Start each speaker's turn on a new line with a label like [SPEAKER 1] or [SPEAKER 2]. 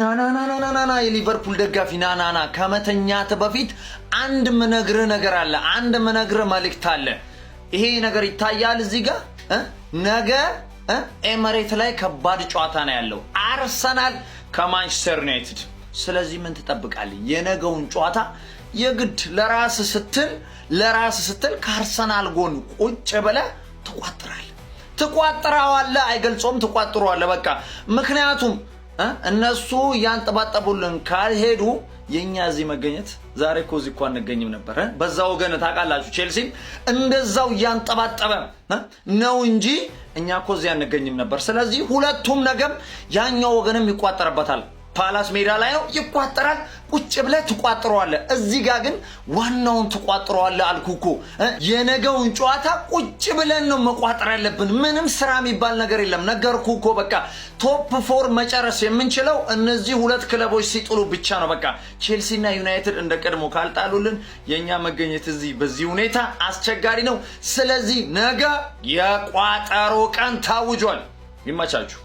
[SPEAKER 1] ና የሊቨርፑል ደጋፊ ና ከመተኛት በፊት አንድ ምነግርህ ነገር አለ። አንድ ምነግርህ መልእክት አለ። ይሄ ነገር ይታያል እዚህ ጋር ነገ ኤምሬት ላይ ከባድ ጨዋታ ነው ያለው፣ አርሰናል ከማንቸስተር ዩናይትድ። ስለዚህ ምን ትጠብቃለህ? የነገውን ጨዋታ የግድ ለራስ ስትል ከአርሰናል ጎን ቁጭ ብለህ ትቋጥረዋለህ። አይገልጾም፣ ትቋጥረዋለህ በቃ። ምክንያቱም እነሱ ያንጠባጠቡልን ካልሄዱ የኛ እዚህ መገኘት ዛሬ እኮ እዚህ እንኳን አንገኝም ነበር። በዛ ወገን ታውቃላችሁ ቼልሲም እንደዛው ያንጠባጠበ ነው እንጂ እኛ እኮ እዚህ አንገኝም ነበር። ስለዚህ ሁለቱም ነገም ያኛው ወገንም ይቋጠርበታል። ፓላስ ሜዳ ላይ ነው ይቋጠራል። ቁጭ ብለህ ትቋጥረዋለህ። እዚህ ጋር ግን ዋናውን ትቋጥረዋለህ አልኩህ እኮ። የነገውን ጨዋታ ቁጭ ብለን ነው መቋጠር ያለብን። ምንም ስራ የሚባል ነገር የለም። ነገርኩህ እኮ በቃ ቶፕ 4 መጨረስ የምንችለው እነዚህ ሁለት ክለቦች ሲጥሉ ብቻ ነው። በቃ ቼልሲና ዩናይትድ እንደ ቀድሞ ካልጣሉልን የኛ መገኘት እዚህ በዚህ ሁኔታ አስቸጋሪ ነው። ስለዚህ ነገ የቋጠሮ ቀን ታውጇል። ይመቻችሁ።